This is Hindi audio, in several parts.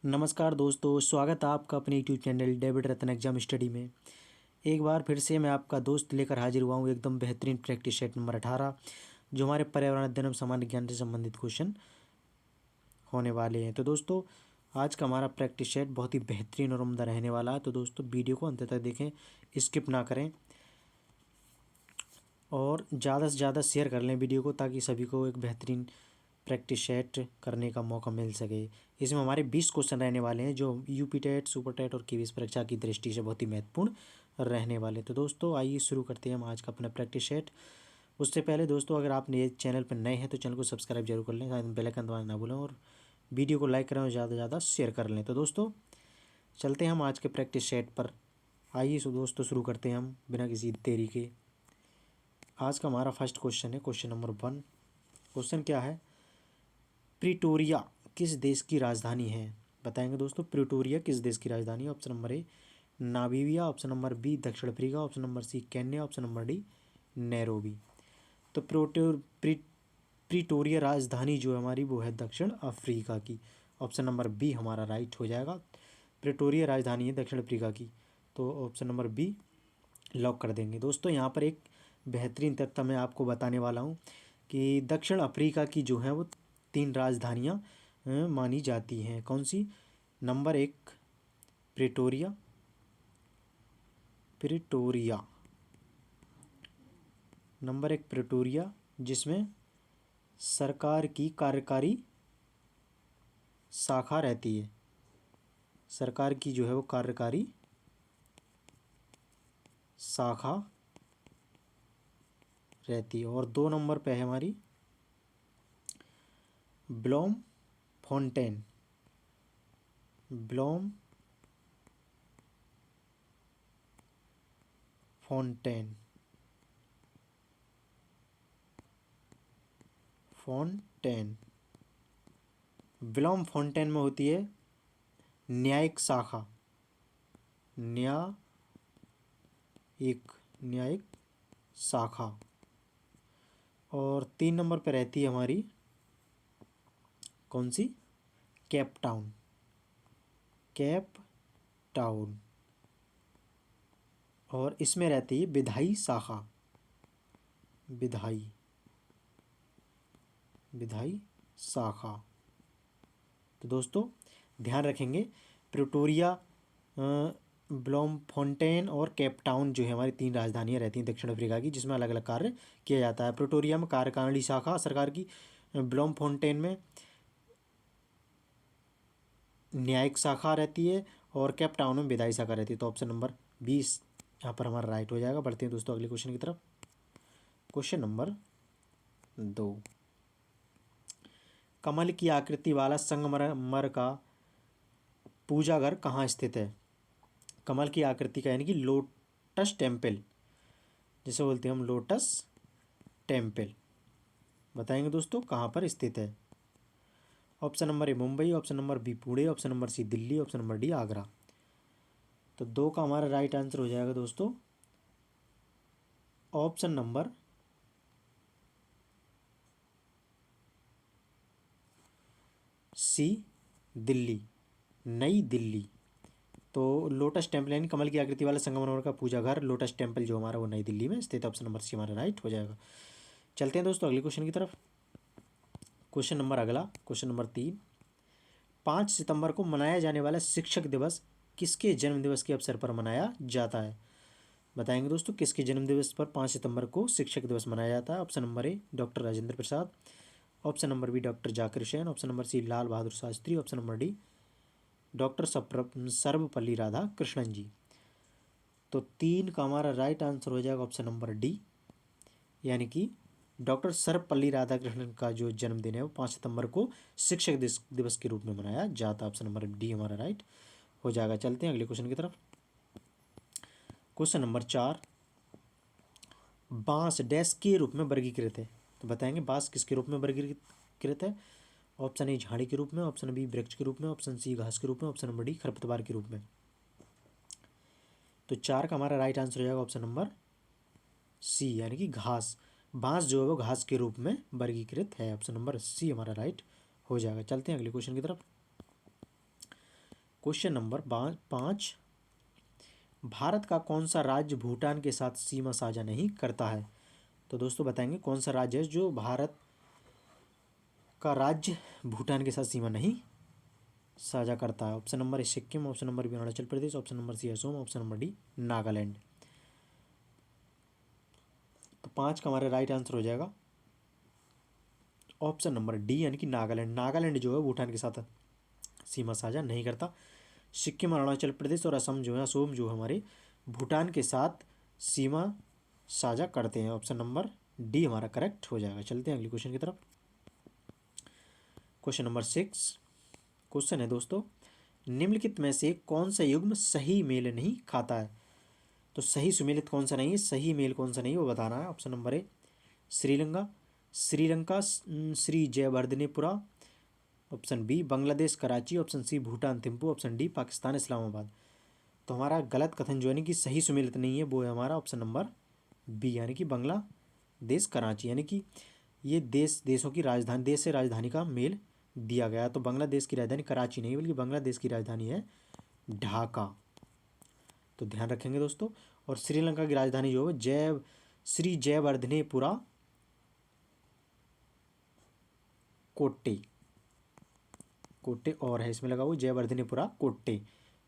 नमस्कार दोस्तों, स्वागत है आपका अपने यूट्यूब चैनल डेविड रत्न एग्जाम स्टडी में। एक बार फिर से मैं आपका दोस्त लेकर हाजिर हुआ हूँ एकदम बेहतरीन प्रैक्टिस सेट नंबर 18, जो हमारे पर्यावरण अध्ययन एवं सामान्य ज्ञान से संबंधित क्वेश्चन होने वाले हैं। तो दोस्तों, आज का हमारा प्रैक्टिस सेट बहुत ही बेहतरीन और उम्दा रहने वाला है। तो दोस्तों, वीडियो को अंत तक देखें, स्किप ना करें और ज़्यादा से ज़्यादा शेयर कर लें वीडियो को, ताकि सभी को एक बेहतरीन प्रैक्टिस सेट करने का मौका मिल सके। इसमें हमारे 20 क्वेश्चन रहने वाले हैं, जो यूपी टेट, सुपर टेट और केवीएस परीक्षा की दृष्टि से बहुत ही महत्वपूर्ण रहने वाले। तो दोस्तों, आइए शुरू करते हैं हम आज का अपना प्रैक्टिस सेट। उससे पहले दोस्तों, अगर आप ये चैनल पर नए हैं तो चैनल को सब्सक्राइब जरूर कर लें, साथ में बेल आइकन दबाना ना भूलें और वीडियो को लाइक करें और ज़्यादा से ज़्यादा शेयर कर लें। तो दोस्तों, चलते हैं हम आज के प्रैक्टिस सेट पर। आइए दोस्तों, शुरू करते हैं हम बिना किसी देरी के। आज का हमारा फर्स्ट क्वेश्चन है, क्वेश्चन नंबर 1। क्वेश्चन क्या है? प्रिटोरिया किस देश की राजधानी है? बताएंगे दोस्तों, प्रिटोरिया किस देश की राजधानी है? Option number A Namibia, option number B दक्षिण Africa, option number C Kenya, option number D Nairobi. तो प्रिटोरिया राजधानी जो है हमारी, वो है दक्षिण अफ्रीका की। ऑप्शन नंबर बी हमारा राइट हो जाएगा। प्रिटोरिया राजधानी है दक्षिण अफ्रीका की, तो ऑप्शन नंबर बी लॉक कर देंगे। दोस्तों, यहाँ पर एक बेहतरीन तथ्य मैं आपको बताने वाला हूँ कि दक्षिण अफ्रीका की जो है वो 3 राजधानियाँ मानी जाती हैं। कौन सी? Number 1 Pretoria, Pretoria number 1 Pretoria, जिसमें सरकार की कार्यकारी शाखा रहती है। सरकार की जो है वो कार्यकारी शाखा रहती है। और 2 नंबर पे है हमारी ब्लॉम फोंटेन, ब्लॉम फोंटेन, फोंटेन ब्लॉम फोंटेन में होती है न्यायिक शाखा, न्यायिक शाखा। और 3 नंबर पर रहती है हमारी कौन सी? Cape Town, Cape Town. और इसमें रहती है विधायी शाखा, विधायी शाखा। तो दोस्तों, ध्यान रखेंगे, प्रिटोरिया, ब्लॉम फोंटेन और केप टाउन जो है हमारी 3 राजधानियाँ रहती हैं दक्षिण अफ्रीका की, जिसमें अलग अलग कार्य किया जाता है। प्रिटोरिया में कार्यकारिणी शाखा सरकार की, ब्लॉम फोंटेन में न्यायिक शाखा रहती है और केप टाउन में विधायी शाखा रहती है। तो ऑप्शन नंबर 20 यहाँ पर हमारा राइट हो जाएगा। बढ़ते हैं दोस्तों अगले क्वेश्चन की तरफ। Question number 2। कमल की आकृति वाला संगमरमर का पूजा घर कहाँ स्थित है? कमल की आकृति का यानी कि लोटस टेम्पल, जिसे बोलते हैं हम लोटस टेम्पल, बताएंगे दोस्तों कहाँ पर स्थित है? Option number A Mumbai, option number B Pune, option number C Delhi, option number D Agra. तो 2 का हमारा राइट आंसर हो जाएगा दोस्तों ऑप्शन नंबर सी दिल्ली, नई दिल्ली। तो लोटस टेम्पल यानी कमल की आकृति वाला संगमरमर का पूजा घर लोटस टेम्पल जो हमारा वो नई दिल्ली में स्थित है। ऑप्शन नंबर सी हमारा राइट हो जाएगा। चलते हैं दोस्तों अगले क्वेश्चन की तरफ। क्वेश्चन नंबर अगला, क्वेश्चन नंबर 3। 5 सितंबर को मनाया जाने वाला शिक्षक दिवस किसके जन्म दिवस के अवसर पर मनाया जाता है? बताएंगे दोस्तों, किसके जन्म दिवस पर 5 सितंबर को शिक्षक दिवस मनाया जाता है? Option number A doctor Rajendra Prasad, option number B doctor Zakir Hussain, option number C Lal Bahadur Shastri, option number D doctor Sarvepalli Radhakrishnan ji. तो 3 का हमारा राइट आंसर हो जाएगा ऑप्शन नंबर डी, यानी कि डॉक्टर सर्वपल्ली राधाकृष्णन का जो जन्मदिन है वो 5 सितंबर को शिक्षक दिवस के रूप में मनाया जाता है। ऑप्शन नंबर डी हमारा राइट हो जाएगा। चलते हैं अगले क्वेश्चन की तरफ। Question number 4। बांस डैश के रूप में वर्गीकृत है? तो बताएंगे बांस किसके रूप में वर्गीकृत है? ऑप्शन ए झाड़ी के रूप में, ऑप्शन बी वृक्ष के रूप में, ऑप्शन सी घास के रूप में, ऑप्शन नंबर डी खरपतवार के रूप में। तो 4 का हमारा राइट आंसर हो जाएगा ऑप्शन नंबर सी, यानी कि घास। बांस जो है वो घास के रूप में वर्गीकृत है। ऑप्शन नंबर सी हमारा राइट हो जाएगा। चलते हैं अगले क्वेश्चन की तरफ। क्वेश्चन नंबर 5, भारत का कौन सा राज्य भूटान के साथ सीमा साझा नहीं करता है? तो दोस्तों बताएंगे कौन सा राज्य है जो भारत का राज्य भूटान के साथ सीमा नहीं साझा करता है। Option number A Sikkim, option number B Arunachal Pradesh, option number C Assam, option number D Nagaland. तो 5 का हमारा राइट आंसर हो जाएगा ऑप्शन नंबर डी यानी कि नागालैंड। नागालैंड जो है भूटान के साथ सीमा साझा नहीं करता। सिक्किम, अरुणाचल प्रदेश और असम जो है, असोम जो है हमारे भूटान के साथ सीमा साझा करते हैं। ऑप्शन नंबर डी हमारा करेक्ट हो जाएगा। चलते हैं अगले क्वेश्चन की तरफ। क्वेश्चन नंबर 6 क्वेश्चन है दोस्तों, निम्नलिखित में से कौन सा युग्म सही मेल नहीं खाता है? तो सही सुमेलित कौन सा नहीं है, सही मेल कौन सा नहीं है वो बताना है। Option number A Sri Lanka, Sri Lanka Sri Jayawardenepura, option B Bangladesh Karachi, option C Bhutan Thimphu, option D Pakistan Islamabad. तो हमारा गलत कथन जो है कि सही सुमेलित नहीं है वो है हमारा ऑप्शन नंबर बी यानी कि बांग्लादेश कराची, यानी कि ये देशों की राजधानी, देश से राजधानी का मेल दिया गया। तो बांग्लादेश की राजधानी कराची नहीं बल्कि बांग्लादेश की राजधानी है ढाका। तो ध्यान रखेंगे दोस्तों। और श्रीलंका की राजधानी जो है श्री जयवर्धनेपुरा कोट्टे, कोट्टे और है इसमें लगा हुआ जयवर्धनेपुरा कोट्टे।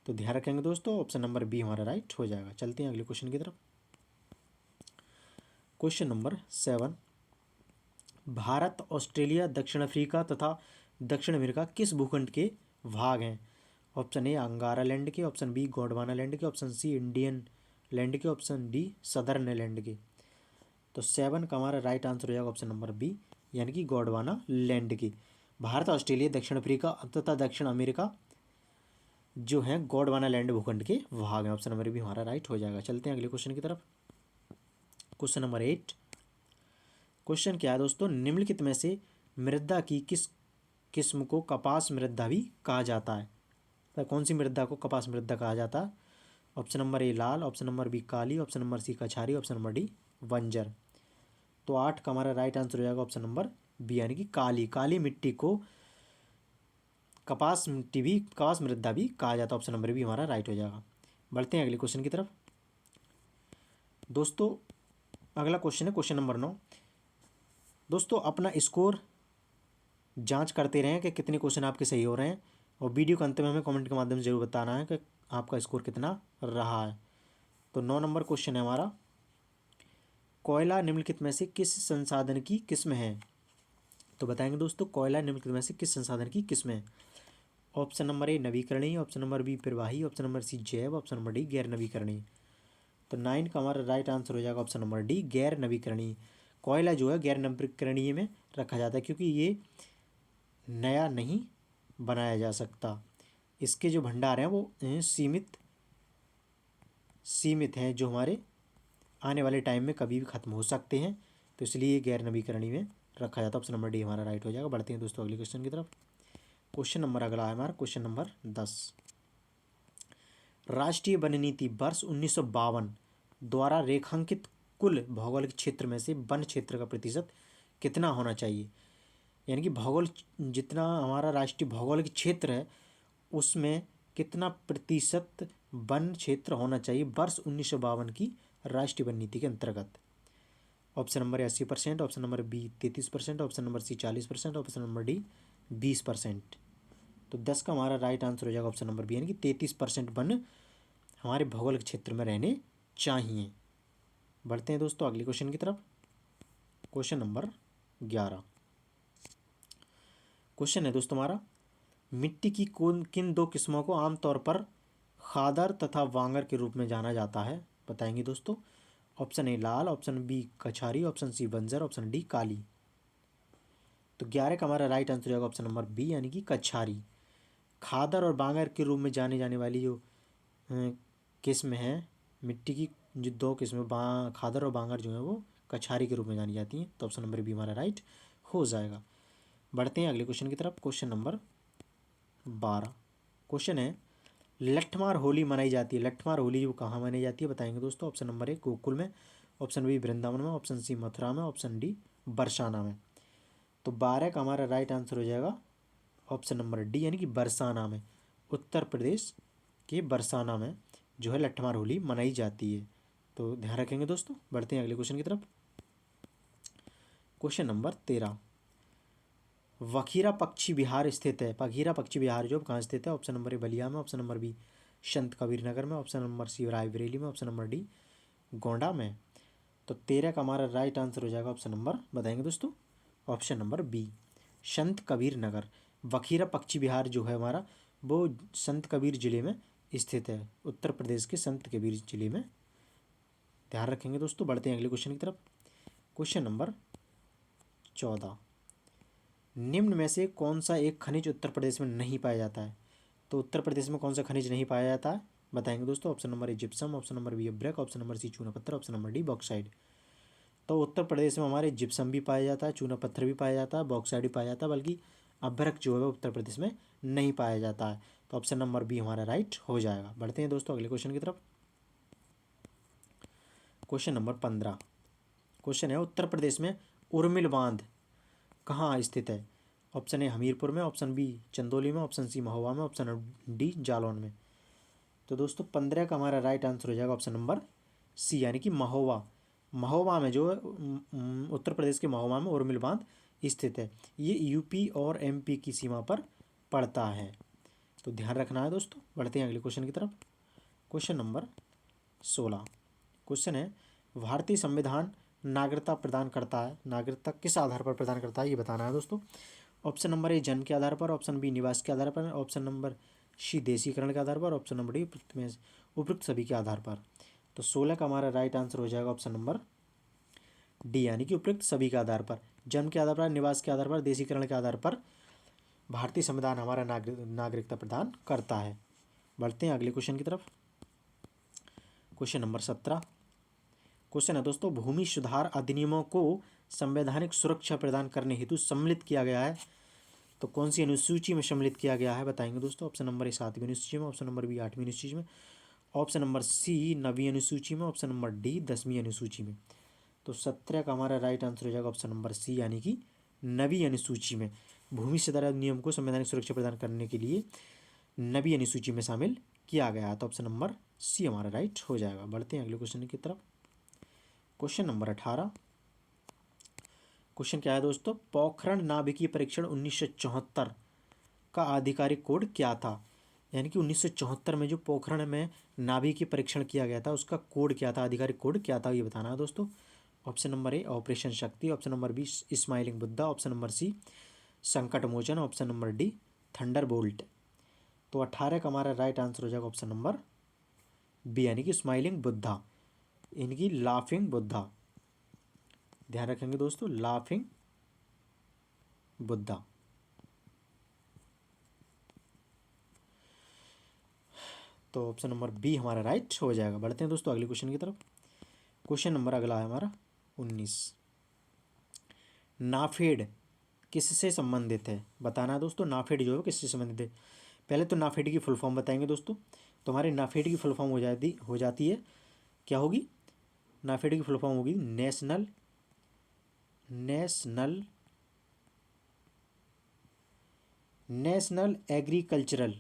तो ध्यान रखेंगे दोस्तों, ऑप्शन नंबर बी हमारा राइट हो जाएगा। चलते हैं अगले क्वेश्चन की तरफ। क्वेश्चन नंबर 7, भारत, ऑस्ट्रेलिया, दक्षिण अफ्रीका तथा दक्षिण अमेरिका किस भूखंड के भाग हैं? ऑप्शन ए अंगारा लैंड के, ऑप्शन बी गोंडवाना लैंड के, ऑप्शन सी इंडियन लैंड के, ऑप्शन डी सदर्न लैंड के। तो 7 का हमारा राइट आंसर हो जाएगा ऑप्शन नंबर बी यानी कि गोंडवाना लैंड के। भारत, ऑस्ट्रेलिया, दक्षिण अफ्रीका तथा दक्षिण अमेरिका जो है गोंडवाना लैंड भूखंड के भाग हैं। ऑप्शन नंबर बी हमारा राइट हो जाएगा। चलते हैं अगले क्वेश्चन की तरफ। क्वेश्चन नंबर 8 क्वेश्चन क्या है दोस्तों, निम्नलिखित में से मृदा की किस किस्म को कपास मृदा भी कहा जाता है? तो कौन सी मृदा को कपास मृदा कहा जाता है? ऑप्शन नंबर ए लाल, ऑप्शन नंबर बी काली, ऑप्शन नंबर सी कछारी, ऑप्शन नंबर डी बंजर। तो 8 का हमारा राइट आंसर हो जाएगा ऑप्शन नंबर बी यानी कि काली। काली मिट्टी को कपास मृदा भी कहा जाता है। ऑप्शन नंबर बी हमारा राइट हो जाएगा। बढ़ते हैं अगले क्वेश्चन की तरफ। दोस्तों अगला क्वेश्चन है क्वेश्चन नंबर 9। दोस्तों अपना स्कोर जांच करते रहें कि कितने क्वेश्चन आपके सही हो रहे हैं, और वीडियो के अंत में हमें कमेंट के माध्यम से जरूर बताना है कि आपका स्कोर कितना रहा है। तो 9 नंबर क्वेश्चन है हमारा, कोयला निम्नलिखित में से किस संसाधन की किस्म है? तो बताएंगे दोस्तों कोयला निम्नलिखित में से किस संसाधन की किस्म है? ऑप्शन नंबर ए नवीकरणीय, ऑप्शन नंबर बी प्रवाही, ऑप्शन नंबर सी जैव, ऑप्शन नंबर डी गैर नवीकरणीय। तो 9 का हमारा राइट आंसर हो जाएगा ऑप्शन नंबर डी गैर नवीकरणीय। कोयला जो है गैर नवीकरणीय में रखा जाता है क्योंकि ये नया नहीं बनाया जा सकता। इसके जो भंडार हैं वो सीमित हैं, जो हमारे आने वाले टाइम में कभी भी ख़त्म हो सकते हैं। तो इसलिए ये गैर नवीकरणीय में रखा जाता है। ऑप्शन नंबर डी हमारा राइट हो जाएगा। बढ़ते हैं दोस्तों अगले क्वेश्चन की तरफ। क्वेश्चन नंबर अगला है हमारा क्वेश्चन नंबर 10, राष्ट्रीय वन नीति वर्ष 1952 द्वारा रेखांकित कुल भौगोलिक क्षेत्र में से वन क्षेत्र का प्रतिशत कितना होना चाहिए? यानी कि भौगोल जितना हमारा राष्ट्रीय भौगोलिक क्षेत्र है उसमें कितना प्रतिशत वन क्षेत्र होना चाहिए वर्ष 1952 की राष्ट्रीय वन नीति के अंतर्गत? Option number 80%, option number B 33%, option number C 40%, option number D 20%। तो 10 का हमारा राइट आंसर हो जाएगा ऑप्शन नंबर बी यानी कि 33% वन हमारे भौगोलिक क्षेत्र में रहने चाहिए। बढ़ते हैं दोस्तों अगले क्वेश्चन की तरफ। क्वेश्चन नंबर 11 क्वेश्चन है दोस्तों हमारा, मिट्टी की किन दो किस्मों को आमतौर पर खादर तथा वांगर के रूप में जाना जाता है? बताएंगे दोस्तों। ऑप्शन ए लाल, ऑप्शन बी कछारी, ऑप्शन सी बंजर, ऑप्शन डी काली। तो 11 का हमारा राइट आंसर होगा ऑप्शन नंबर बी यानी कि कछारी। खादर और बांगर के रूप में जाने जाने वाली जो किस्म है मिट्टी की, जो दो किस्में खादर और बांगर जो है वो कछारी के रूप में जानी जाती हैं। तो ऑप्शन नंबर बी हमारा राइट हो जाएगा। बढ़ते हैं अगले क्वेश्चन की तरफ। क्वेश्चन नंबर 12 क्वेश्चन है, लट्ठमार होली मनाई जाती है, लट्ठमार होली वो कहाँ मनाई जाती है? बताएंगे दोस्तों। ऑप्शन नंबर ए गोकुल में, ऑप्शन बी वृंदावन में, ऑप्शन सी मथुरा में, ऑप्शन डी बरसाना में। तो 12 का हमारा राइट आंसर हो जाएगा ऑप्शन नंबर डी यानी कि बरसाना में। उत्तर प्रदेश के बरसाना में जो है लट्ठमार होली मनाई जाती है। तो ध्यान रखेंगे दोस्तों। बढ़ते हैं अगले क्वेश्चन की तरफ। क्वेश्चन नंबर 13, वखीरा पक्षी विहार स्थित है। बघीरा पक्षी विहार जो कहाँ स्थित है? ऑप्शन नंबर ए बलिया में, ऑप्शन नंबर बी संत कबीर नगर में, ऑप्शन नंबर सी रायबरेली में, ऑप्शन नंबर डी गोंडा में। तो 13 का हमारा राइट आंसर हो जाएगा ऑप्शन नंबर, बताएंगे दोस्तों, ऑप्शन नंबर बी संत कबीर नगर। वखीरा पक्षी विहार जो है हमारा वो संत कबीर जिले में स्थित है, उत्तर प्रदेश के संत कबीर जिले में। ध्यान रखेंगे दोस्तों। बढ़ते हैं अगले क्वेश्चन की तरफ। क्वेश्चन नंबर 14, निम्न में से कौन सा एक खनिज उत्तर प्रदेश में नहीं पाया जाता है? तो उत्तर प्रदेश में कौन सा खनिज नहीं पाया जाता है, बताएंगे दोस्तों। Option number A gypsum, option number B अब्रक, ऑप्शन नंबर सी चूना पत्थर, ऑप्शन नंबर डी बॉक्साइड। तो उत्तर प्रदेश में हमारे जिप्सम भी पाया जाता है, चूना पत्थर भी पाया जाता है, बॉक्साइड भी पाया जाता है, बल्कि अभ्रक जो है वो उत्तर प्रदेश में नहीं पाया जाता है। तो ऑप्शन नंबर बी हमारा राइट हो जाएगा। बढ़ते हैं दोस्तों अगले क्वेश्चन की तरफ। क्वेश्चन नंबर 15, क्वेश्चन है उत्तर प्रदेश में उर्मिल बांध कहाँ स्थित है? ऑप्शन ए हमीरपुर में, ऑप्शन बी चंदौली में, ऑप्शन सी महोबा में, ऑप्शन डी जालौन में। तो दोस्तों 15 का हमारा राइट आंसर हो जाएगा ऑप्शन नंबर सी, यानी कि महोबा। महोबा में जो है उत्तर प्रदेश के महोबा में उर्मिल बांध स्थित है। ये यूपी और एमपी की सीमा पर पड़ता है, तो ध्यान रखना है दोस्तों। बढ़ते हैं अगले क्वेश्चन की तरफ। क्वेश्चन नंबर 16, क्वेश्चन है भारतीय संविधान नागरिकता प्रदान करता है, नागरिकता किस आधार पर प्रदान करता है ये बताना है दोस्तों। ऑप्शन नंबर ए जन्म के आधार पर, ऑप्शन बी निवास के आधार पर, ऑप्शन नंबर सी देशीकरण के आधार पर, ऑप्शन नंबर डी उपयुक्त सभी के आधार पर। तो 16 का हमारा राइट आंसर हो जाएगा ऑप्शन नंबर डी, यानी कि उपयुक्त सभी के आधार पर, जन्म के आधार पर, निवास के आधार पर, देशीकरण के आधार पर भारतीय संविधान हमारा नागरिकता प्रदान करता है। बढ़ते हैं अगले क्वेश्चन की तरफ। क्वेश्चन नंबर 17, क्वेश्चन है दोस्तों भूमि सुधार अधिनियमों को संवैधानिक सुरक्षा प्रदान करने हेतु सम्मिलित किया गया है, तो कौन सी अनुसूची में सम्मिलित किया गया है, बताएंगे दोस्तों। ऑप्शन नंबर ए 7वीं अनुसूची में, ऑप्शन नंबर बी 8वीं अनुसूची में, ऑप्शन नंबर सी 9वीं अनुसूची में, ऑप्शन नंबर डी 10वीं अनुसूची में। तो 17 का हमारा राइट आंसर हो जाएगा ऑप्शन नंबर सी, यानी कि 9वीं अनुसूची में भूमि सुधार अधिनियम को संवैधानिक सुरक्षा प्रदान करने के लिए 9वीं अनुसूची में शामिल किया गया है। तो ऑप्शन नंबर सी हमारा राइट हो जाएगा। बढ़ते हैं अगले क्वेश्चन की तरफ। क्वेश्चन नंबर 18, क्वेश्चन क्या है दोस्तों, पोखरण नाभिकीय परीक्षण 1974 का आधिकारिक कोड क्या था? यानी कि 1974 में जो पोखरण में नाभिकीय परीक्षण किया गया था उसका कोड क्या था, आधिकारिक कोड क्या था, ये बताना है दोस्तों। Option number A operation Shakti, option number B smiling Buddha, option number C Sankat Mochan, option number D thunderbolt. तो 18 का हमारा राइट आंसर हो जाएगा ऑप्शन नंबर बी, यानी कि स्माइलिंग बुद्धा, इनकी लाफिंग बुद्धा। ध्यान रखेंगे दोस्तों, लाफिंग बुद्धा। तो ऑप्शन नंबर बी हमारा राइट हो जाएगा। बढ़ते हैं दोस्तों अगले क्वेश्चन की तरफ। क्वेश्चन नंबर अगला है हमारा 19, नाफेड किससे संबंधित है, बताना है दोस्तों। नाफेड जो है किससे संबंधित है? पहले तो नाफेड की फुल फॉर्म बताएंगे दोस्तों। तो हमारी नाफेड की फुल फॉर्म हो जाती है, क्या होगी? नाफेड की फुल फॉर्म होगी national national national agricultural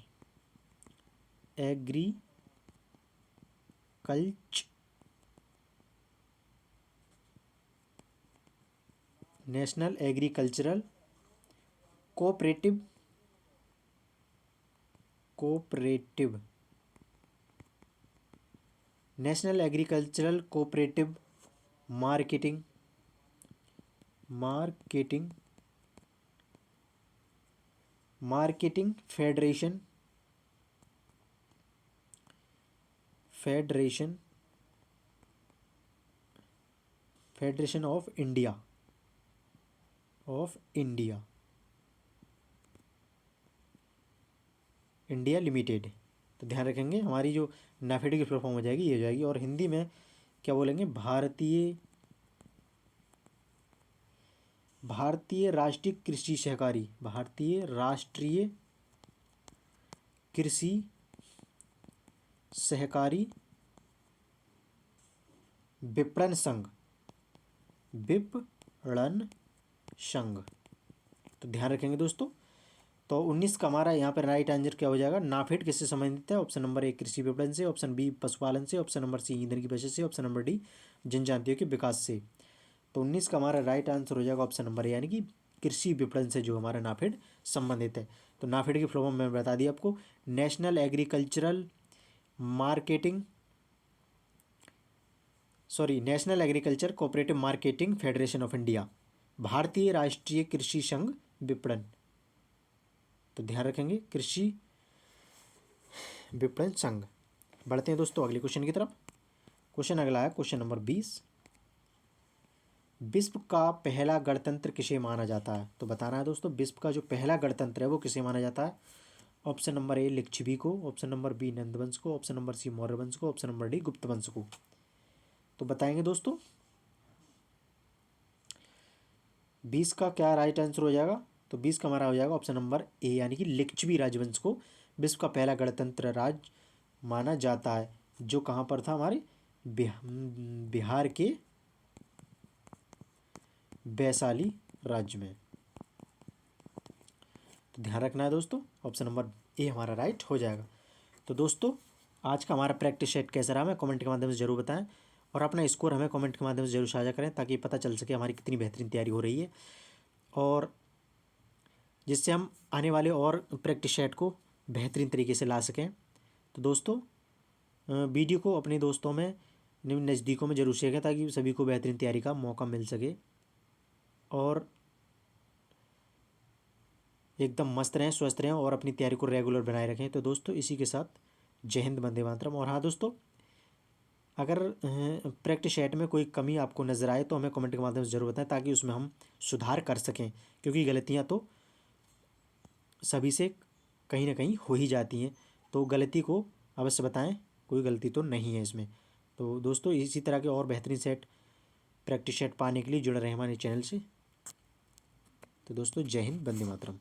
national agricultural cooperative national agricultural cooperative marketing marketing federation of India limited. तो ध्यान रखेंगे हमारी जो नाफेड की फुल फॉर्म हो जाएगी ये हो जाएगी, और हिंदी में क्या बोलेंगे? भारतीय राष्ट्रीय कृषि सहकारी, भारतीय राष्ट्रीय कृषि सहकारी विपणन संघ। तो ध्यान रखेंगे दोस्तों, तो 19 का हमारा यहाँ पर राइट आंसर क्या हो जाएगा, नाफेड किससे संबंधित है? ऑप्शन नंबर ए कृषि विपणन से, ऑप्शन बी पशुपालन से, ऑप्शन नंबर सी ईंधन की बचत से, ऑप्शन नंबर डी जनजातियों के विकास से। तो 19 का हमारा राइट आंसर हो जाएगा ऑप्शन नंबर ए, यानी कि कृषि विपणन से जो हमारा नाफेड संबंधित है। तो नाफेड की फुल फॉर्म मैं बता दी आपको, national agricultural marketing national agriculture cooperative marketing federation of India, भारतीय राष्ट्रीय कृषि संघ विपणन। तो ध्यान रखेंगे कृषि विपणन संघ। बढ़ते हैं दोस्तों अगले क्वेश्चन की तरफ। क्वेश्चन अगला है क्वेश्चन नंबर 20। विश्व का पहला गणतंत्र किसे माना जाता है? तो बताना है दोस्तों, विश्व का जो पहला गणतंत्र है वो किसे माना जाता है? ऑप्शन नंबर ए लिच्छवी को, ऑप्शन नंबर बी नंदवंश को, ऑप्शन नंबर सी मौर्य वंश को, ऑप्शन नंबर डी गुप्त वंश को। तो बताएंगे दोस्तों 20 का क्या राइट आंसर हो जाएगा? तो 20 का हमारा हो जाएगा ऑप्शन नंबर ए, यानी कि लिच्छवी राजवंश को विश्व का पहला गणतंत्र राज्य माना जाता है, जो कहाँ पर था? हमारे बिहार के वैशाली राज्य में। तो ध्यान रखना है दोस्तों, ऑप्शन नंबर ए हमारा राइट हो जाएगा। तो दोस्तों आज का हमारा प्रैक्टिस सेट कैसा रहा हमें कमेंट के माध्यम से जरूर बताएं, और अपना स्कोर हमें कमेंट के माध्यम से जरूर साझा करें, ताकि पता चल सके हमारी कितनी बेहतरीन तैयारी हो रही है, और जिससे हम आने वाले और प्रैक्टिस सेट को बेहतरीन तरीके से ला सकें। तो दोस्तों वीडियो को अपने दोस्तों में नज़दीकों में जरूर शेयर करें, ताकि सभी को बेहतरीन तैयारी का मौका मिल सके और एकदम मस्त रहें, स्वस्थ रहें और अपनी तैयारी को रेगुलर बनाए रखें। तो दोस्तों इसी के साथ जय हिंद, वंदे मातरम। और हाँ दोस्तों, अगर प्रैक्टिस सेट में कोई कमी आपको नज़र आए तो हमें कमेंट के माध्यम से ज़रूर बताएं, ताकि उसमें हम सुधार कर सकें, क्योंकि गलतियाँ तो सभी से कहीं ना कहीं हो ही जाती हैं। तो गलती को अवश्य बताएं, कोई गलती तो नहीं है इसमें। तो दोस्तों इसी तरह के और बेहतरीन सेट प्रैक्टिस सेट पाने के लिए जुड़े रहें हमारे चैनल से। तो दोस्तों जय हिंद, वंदे मातरम।